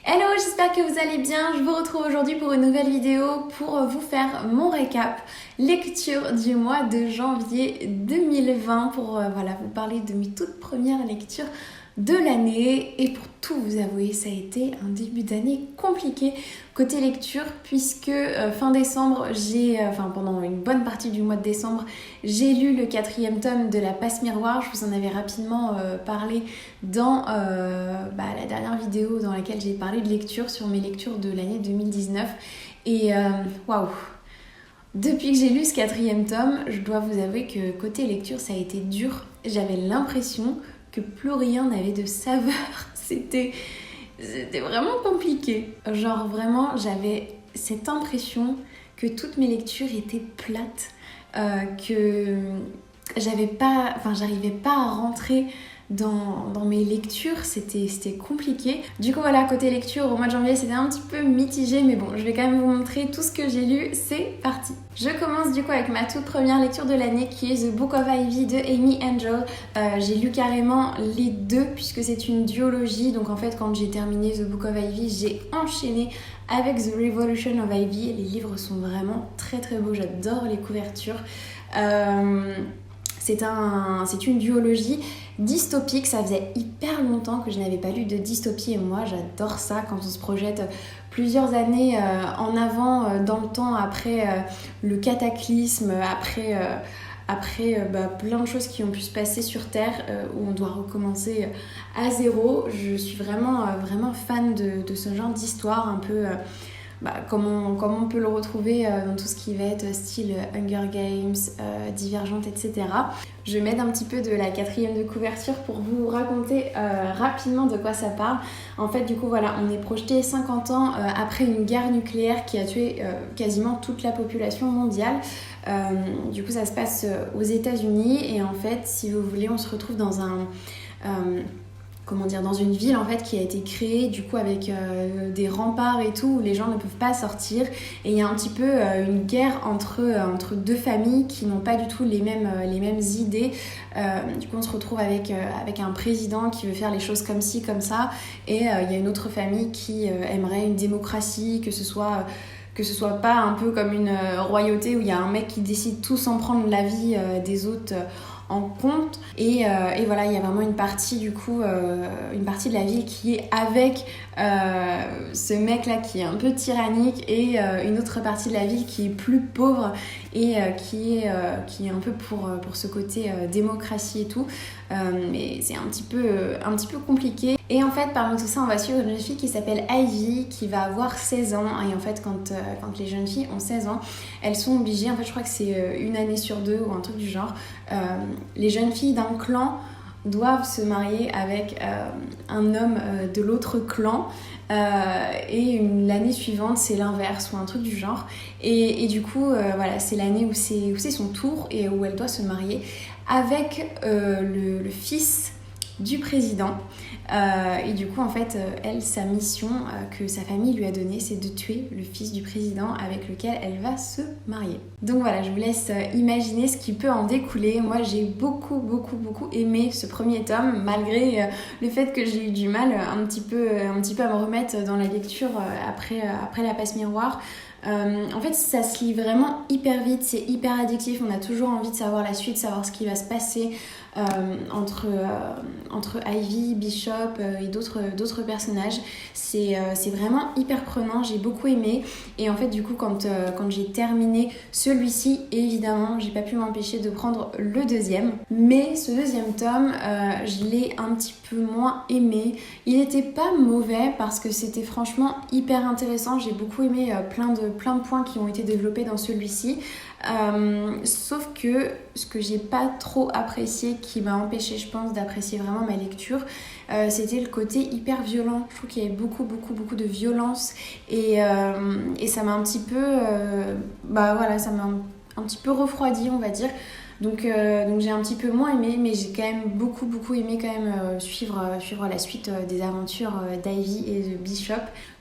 Hello, j'espère que vous allez bien. Je vous retrouve aujourd'hui pour une nouvelle vidéo pour vous faire mon récap lecture du mois de janvier 2020 pour vous parler de mes toutes premières lectures de l'année. Et pour tout vous avouer, ça a été un début d'année compliqué côté lecture puisque fin décembre, pendant une bonne partie du mois de décembre, j'ai lu le 4e tome de La Passe Miroir. Je vous en avais rapidement parlé dans la dernière vidéo dans laquelle j'ai parlé de lecture sur mes lectures de l'année 2019. Et waouh! Depuis que j'ai lu ce 4e tome, je dois vous avouer que côté lecture, ça a été dur. J'avais l'impression que plus rien n'avait de saveur. C'était vraiment compliqué. Genre vraiment, j'avais cette impression que toutes mes lectures étaient plates, que j'arrivais pas à rentrer dans mes lectures, c'était compliqué. Du coup voilà, côté lecture au mois de janvier c'était un petit peu mitigé, mais bon, je vais quand même vous montrer tout ce que j'ai lu. C'est parti. Je commence du coup avec ma toute première lecture de l'année qui est The Book of Ivy de Amy Angel. J'ai lu carrément les deux puisque c'est une duologie, donc en fait quand j'ai terminé The Book of Ivy, j'ai enchaîné avec The Revolution of Ivy. Les livres sont vraiment très très beaux, j'adore les couvertures. C'est une duologie dystopique. Ça faisait hyper longtemps que je n'avais pas lu de dystopie et moi j'adore ça quand on se projette plusieurs années en avant dans le temps, après le cataclysme, après plein de choses qui ont pu se passer sur Terre où on doit recommencer à zéro. Je suis vraiment fan de ce genre d'histoire un peu... comme on peut le retrouver dans tout ce qui va être style Hunger Games, Divergente, etc. Je m'aide un petit peu de la 4e de couverture pour vous raconter rapidement de quoi ça parle. En fait, du coup, voilà, on est projeté 50 ans après une guerre nucléaire qui a tué quasiment toute la population mondiale. Du coup, ça se passe aux États-Unis et en fait, si vous voulez, on se retrouve dans dans une ville en fait qui a été créée du coup avec des remparts et tout où les gens ne peuvent pas sortir, et il y a un petit peu une guerre entre deux familles qui n'ont pas du tout les mêmes idées. Du coup on se retrouve avec un président qui veut faire les choses comme ci comme ça, et il y a une autre famille qui aimerait une démocratie, que ce soit pas un peu comme une royauté où il y a un mec qui décide tout sans prendre l'avis des autres en compte. Et voilà, il y a vraiment une partie du coup, une partie de la ville qui est avec ce mec là qui est un peu tyrannique, et une autre partie de la ville qui est plus pauvre et qui est un peu pour ce côté démocratie et tout. Mais c'est un petit peu compliqué. Et en fait, parmi tout ça, on va suivre une jeune fille qui s'appelle Ivy, qui va avoir 16 ans. Et en fait, quand les jeunes filles ont 16 ans, elles sont obligées, en fait, je crois que c'est une année sur deux ou un truc du genre, les jeunes filles d'un clan doivent se marier avec un homme de l'autre clan, et l'année suivante c'est l'inverse ou un truc du genre, et du coup voilà, c'est l'année où c'est son tour et où elle doit se marier avec le fils du président. Et du coup en fait sa mission que sa famille lui a donnée, c'est de tuer le fils du président avec lequel elle va se marier. Donc voilà, je vous laisse imaginer ce qui peut en découler. Moi j'ai beaucoup aimé ce premier tome, malgré le fait que j'ai eu du mal un petit peu à me remettre dans la lecture après La Passe Miroir. En fait ça se lit vraiment hyper vite, c'est hyper addictif, on a toujours envie de savoir la suite, savoir ce qui va se passer entre Ivy, Bishop et d'autres personnages. C'est vraiment hyper prenant, j'ai beaucoup aimé. Et en fait du coup quand j'ai terminé celui-ci, évidemment j'ai pas pu m'empêcher de prendre le deuxième, mais ce deuxième tome je l'ai un petit peu moins aimé. Il était pas mauvais parce que c'était franchement hyper intéressant, j'ai beaucoup aimé plein de points qui ont été développés dans celui-ci, sauf que ce que j'ai pas trop apprécié, qui m'a empêché je pense d'apprécier vraiment ma lecture, c'était le côté hyper violent. Je trouve qu'il y avait beaucoup de violence, et ça m'a un petit peu ça m'a un petit peu refroidi, on va dire. Donc j'ai un petit peu moins aimé, mais j'ai quand même beaucoup aimé quand même suivre la suite des aventures d'Ivy et de Bishop.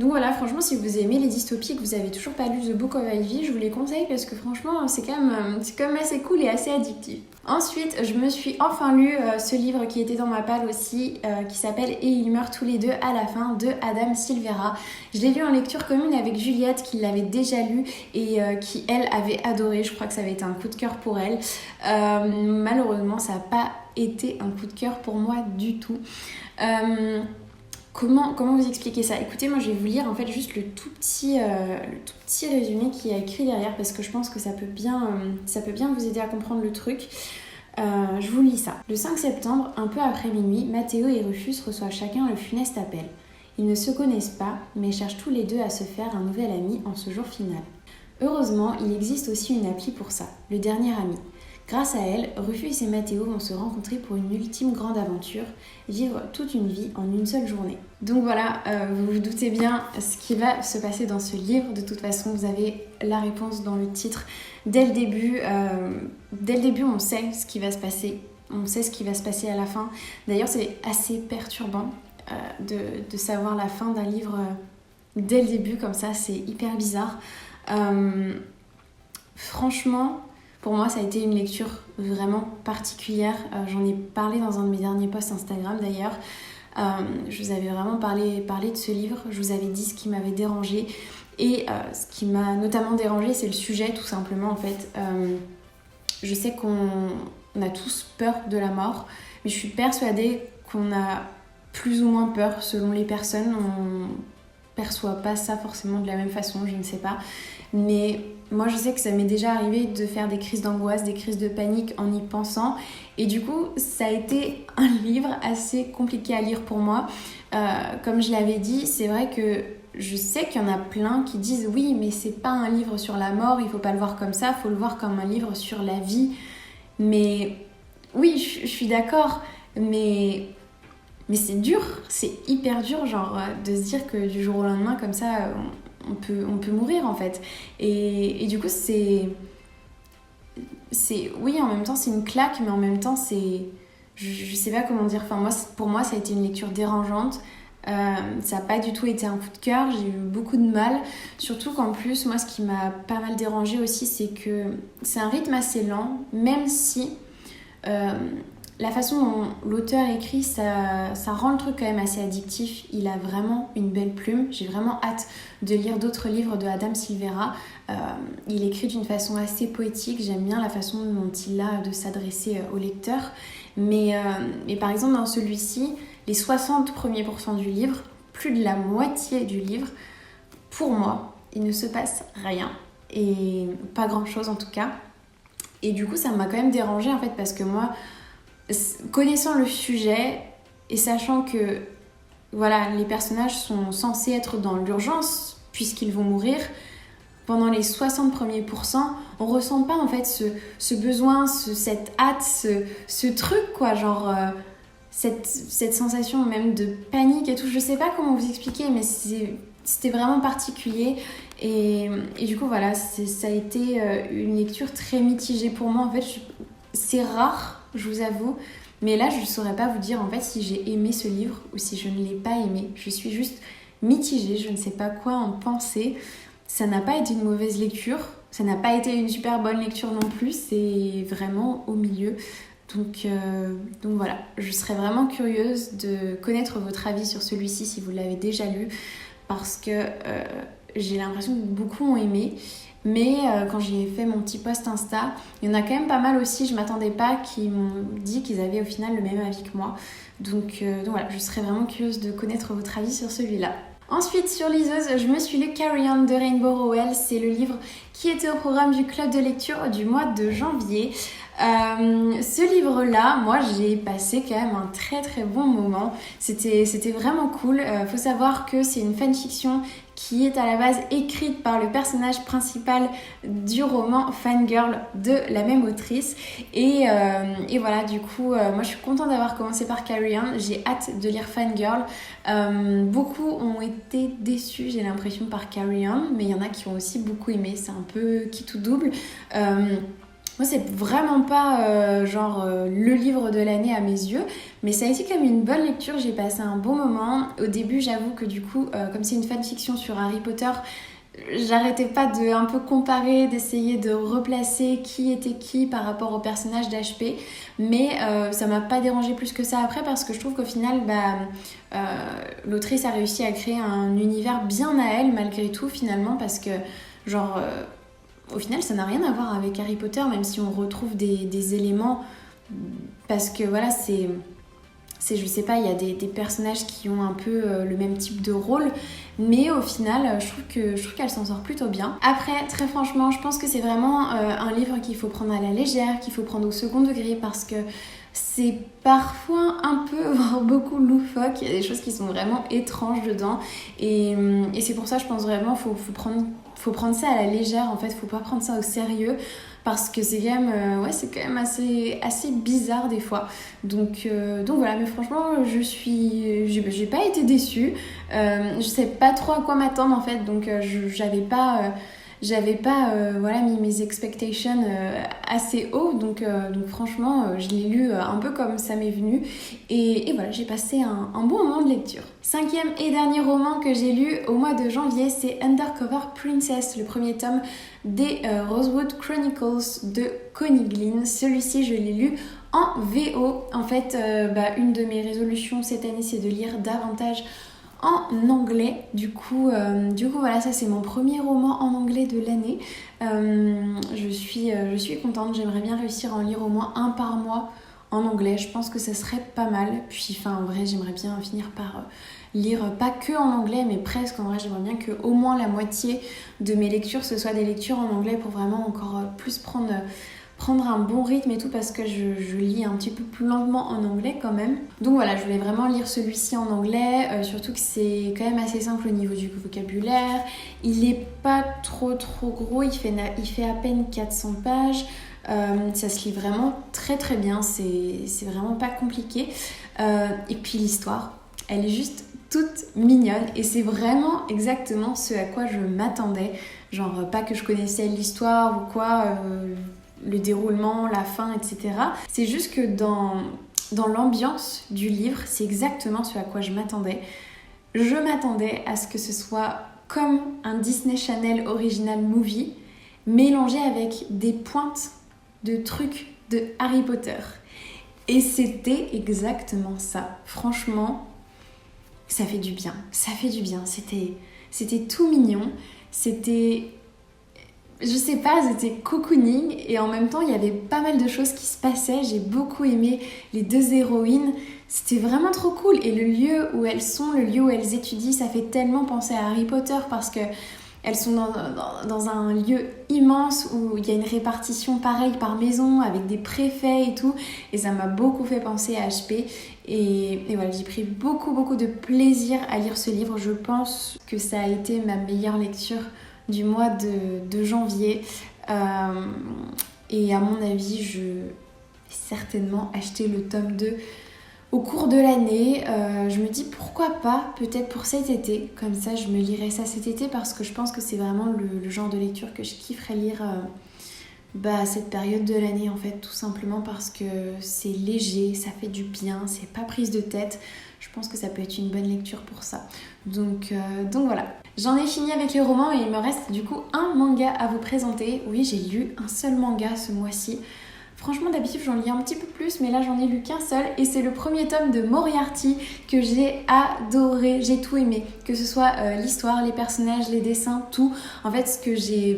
Donc voilà, franchement si vous aimez les dystopies et que vous avez toujours pas lu The Book of Ivy, je vous les conseille parce que franchement c'est quand même assez cool et assez addictif. Ensuite, je me suis enfin lu ce livre qui était dans ma palle aussi, qui s'appelle Et ils meurent tous les deux à la fin de Adam Silvera. Je l'ai lu en lecture commune avec Juliette qui l'avait déjà lu et qui, elle, avait adoré. Je crois que ça avait été un coup de cœur pour elle. Malheureusement, ça n'a pas été un coup de cœur pour moi du tout. Comment vous expliquer ça? Écoutez, moi je vais vous lire en fait juste le tout petit résumé qui est écrit derrière parce que je pense que ça peut bien vous aider à comprendre le truc. Je vous lis ça. Le 5 septembre, un peu après minuit, Mathéo et Rufus reçoivent chacun le funeste appel. Ils ne se connaissent pas, mais cherchent tous les deux à se faire un nouvel ami en ce jour final. Heureusement, il existe aussi une appli pour ça, le dernier ami. Grâce à elle, Rufus et Mathéo vont se rencontrer pour une ultime grande aventure, vivre toute une vie en une seule journée. Donc voilà, vous vous doutez bien ce qui va se passer dans ce livre. De toute façon, vous avez la réponse dans le titre. Dès le début, on sait ce qui va se passer. On sait ce qui va se passer à la fin. D'ailleurs, c'est assez perturbant de savoir la fin d'un livre dès le début, comme ça, c'est hyper bizarre. Franchement... Pour moi, ça a été une lecture vraiment particulière. J'en ai parlé dans un de mes derniers posts Instagram d'ailleurs. Je vous avais vraiment parlé de ce livre. Je vous avais dit ce qui m'avait dérangée. Et ce qui m'a notamment dérangée, c'est le sujet tout simplement en fait. Je sais qu'on a tous peur de la mort, mais je suis persuadée qu'on a plus ou moins peur selon les personnes. On perçoit pas ça forcément de la même façon, je ne sais pas. Mais moi je sais que ça m'est déjà arrivé de faire des crises d'angoisse, des crises de panique en y pensant. Et du coup, ça a été un livre assez compliqué à lire pour moi. Comme je l'avais dit, c'est vrai que je sais qu'il y en a plein qui disent oui, mais c'est pas un livre sur la mort, il faut pas le voir comme ça, il faut le voir comme un livre sur la vie. Mais oui, je suis d'accord, mais c'est dur, c'est hyper dur, genre de se dire que du jour au lendemain, comme ça, on peut mourir en fait. Et du coup, oui, en même temps, c'est une claque, mais en même temps, je sais pas comment dire. Enfin, pour moi, ça a été une lecture dérangeante. Ça n'a pas du tout été un coup de cœur, j'ai eu beaucoup de mal. Surtout qu'en plus, moi, ce qui m'a pas mal dérangée aussi, c'est que c'est un rythme assez lent, même si... la façon dont l'auteur écrit, ça rend le truc quand même assez addictif. Il a vraiment une belle plume. J'ai vraiment hâte de lire d'autres livres de Adam Silvera. Il écrit d'une façon assez poétique. J'aime bien la façon dont il a de s'adresser au lecteur. Mais par exemple, dans celui-ci, les 60 premiers pourcents du livre, plus de la moitié du livre, pour moi, il ne se passe rien. Et pas grand-chose en tout cas. Et du coup, ça m'a quand même dérangée en fait parce que moi... Connaissant le sujet et sachant que voilà, les personnages sont censés être dans l'urgence puisqu'ils vont mourir, pendant les 60 premiers pourcents, on ressent pas en fait ce besoin, cette hâte, ce truc quoi, genre cette sensation même de panique et tout. Je sais pas comment vous expliquer, mais c'était vraiment particulier. Et du coup voilà, ça a été une lecture très mitigée pour moi. En fait, c'est rare, je vous avoue, mais là je ne saurais pas vous dire en fait si j'ai aimé ce livre ou si je ne l'ai pas aimé. Je suis juste mitigée, je ne sais pas quoi en penser. Ça n'a pas été une mauvaise lecture, ça n'a pas été une super bonne lecture non plus, c'est vraiment au milieu. Donc voilà, je serais vraiment curieuse de connaître votre avis sur celui-ci si vous l'avez déjà lu, parce que j'ai l'impression que beaucoup ont aimé. Mais quand j'ai fait mon petit post Insta, il y en a quand même pas mal aussi, je m'attendais pas, qui m'ont dit qu'ils avaient au final le même avis que moi. Donc voilà, je serais vraiment curieuse de connaître votre avis sur celui-là. Ensuite, sur liseuse, je me suis lu Carry On de Rainbow Rowell. C'est le livre qui était au programme du club de lecture du mois de janvier. Ce livre-là, moi j'ai passé quand même un très très bon moment. C'était vraiment cool. Faut savoir que c'est une fanfiction qui est à la base écrite par le personnage principal du roman Fangirl de la même autrice. Et voilà, du coup, moi je suis contente d'avoir commencé par Carry On. J'ai hâte de lire Fangirl. Beaucoup ont été déçus, j'ai l'impression, par Carry On, mais il y en a qui ont aussi beaucoup aimé. C'est un peu qui tout double. Moi, c'est vraiment pas le livre de l'année à mes yeux, mais ça a été quand même une bonne lecture, j'ai passé un bon moment. Au début, j'avoue que du coup, comme c'est une fanfiction sur Harry Potter, j'arrêtais pas de un peu comparer, d'essayer de replacer qui était qui par rapport au personnage d'HP, mais ça m'a pas dérangé plus que ça après parce que je trouve qu'au final l'autrice a réussi à créer un univers bien à elle malgré tout finalement, parce que genre au final ça n'a rien à voir avec Harry Potter, même si on retrouve des éléments, parce que voilà, c'est je sais pas, il y a des personnages qui ont un peu le même type de rôle, mais au final je trouve qu'elle s'en sort plutôt bien. Après, très franchement, je pense que c'est vraiment un livre qu'il faut prendre à la légère, qu'il faut prendre au second degré, parce que c'est parfois un peu, voire beaucoup loufoque. Il y a des choses qui sont vraiment étranges dedans, et c'est pour ça je pense vraiment faut prendre ça à la légère en fait, faut pas prendre ça au sérieux, parce que c'est quand même assez bizarre des fois. Donc voilà, mais franchement j'ai pas été déçue. Je sais pas trop à quoi m'attendre en fait, donc j'avais pas mis mes expectations assez haut, donc franchement je l'ai lu un peu comme ça m'est venu, et voilà, j'ai passé un bon moment de lecture. 5e et dernier roman que j'ai lu au mois de janvier, c'est Undercover Princess, le premier tome des Rosewood Chronicles de Connie Glynn. Celui-ci je l'ai lu en VO. En fait, une de mes résolutions cette année, c'est de lire davantage en anglais. Du coup voilà, ça c'est mon premier roman en anglais de l'année. Je suis contente, j'aimerais bien réussir à en lire au moins un par mois en anglais. Je pense que ça serait pas mal. Puis en vrai, j'aimerais bien finir par lire pas que en anglais, mais presque. En vrai, j'aimerais bien que au moins la moitié de mes lectures ce soit des lectures en anglais, pour vraiment encore plus prendre un bon rythme et tout, parce que je lis un petit peu plus lentement en anglais quand même. Donc voilà, je voulais vraiment lire celui-ci en anglais, surtout que c'est quand même assez simple au niveau du vocabulaire. Il est pas trop gros, il fait à peine 400 pages. Ça se lit vraiment très très bien, c'est vraiment pas compliqué. Et puis l'histoire, elle est juste toute mignonne, et c'est vraiment exactement ce à quoi je m'attendais. Genre pas que je connaissais l'histoire ou quoi, le déroulement, la fin, etc. C'est juste que dans l'ambiance du livre, c'est exactement ce à quoi je m'attendais. Je m'attendais à ce que ce soit comme un Disney Channel Original Movie, mélangé avec des pointes de trucs de Harry Potter. Et c'était exactement ça. Franchement, ça fait du bien. C'était tout mignon. C'était cocooning, et en même temps il y avait pas mal de choses qui se passaient. J'ai beaucoup aimé les deux héroïnes, c'était vraiment trop cool, et le lieu où elles sont, le lieu où elles étudient, ça fait tellement penser à Harry Potter, parce que elles sont dans un lieu immense où il y a une répartition pareille par maison avec des préfets et tout, et ça m'a beaucoup fait penser à HP, et voilà, j'ai pris beaucoup de plaisir à lire ce livre. Je pense que ça a été ma meilleure lecture du mois de janvier, et à mon avis je vais certainement acheter le tome 2 au cours de l'année. Je me dis pourquoi pas, peut-être pour cet été, comme ça je me lirai ça cet été, parce que je pense que c'est vraiment le genre de lecture que je kifferais lire à cette période de l'année, en fait, tout simplement parce que c'est léger, ça fait du bien, c'est pas prise de tête. Je pense que ça peut être une bonne lecture pour ça. Donc voilà. J'en ai fini avec les romans, et il me reste du coup un manga à vous présenter. Oui, j'ai lu un seul manga ce mois-ci. Franchement, d'habitude, j'en lis un petit peu plus, mais là, j'en ai lu qu'un seul, et c'est le premier tome de Moriarty que j'ai adoré. J'ai tout aimé, que ce soit l'histoire, les personnages, les dessins, tout. En fait, ce que j'ai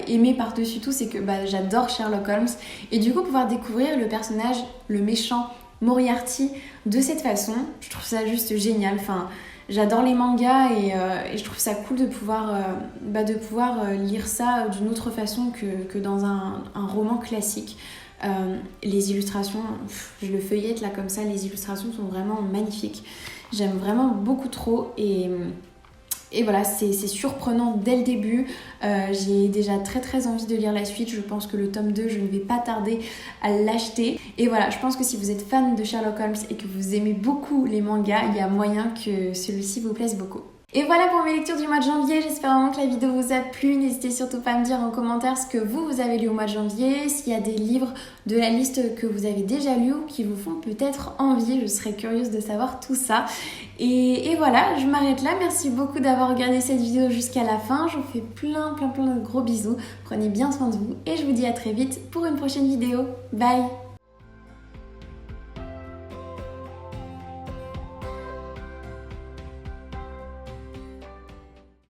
aimé par-dessus tout, c'est que j'adore Sherlock Holmes, et du coup, pouvoir découvrir le personnage, le méchant Moriarty de cette façon, je trouve ça juste génial. Enfin, j'adore les mangas, et je trouve ça cool de pouvoir lire ça d'une autre façon que dans un roman classique. Les illustrations, je le feuillette là comme ça, les illustrations sont vraiment magnifiques. J'aime vraiment beaucoup trop, et voilà, c'est surprenant dès le début. J'ai déjà très envie de lire la suite. Je pense que le tome 2, je ne vais pas tarder à l'acheter. Et voilà, je pense que si vous êtes fan de Sherlock Holmes et que vous aimez beaucoup les mangas, il y a moyen que celui-ci vous plaise beaucoup. Et voilà pour mes lectures du mois de janvier, j'espère vraiment que la vidéo vous a plu. N'hésitez surtout pas à me dire en commentaire ce que vous avez lu au mois de janvier, s'il y a des livres de la liste que vous avez déjà lus ou qui vous font peut-être envie, je serais curieuse de savoir tout ça. Et voilà, je m'arrête là. Merci beaucoup d'avoir regardé cette vidéo jusqu'à la fin. Je vous fais plein de gros bisous. Prenez bien soin de vous et je vous dis à très vite pour une prochaine vidéo. Bye!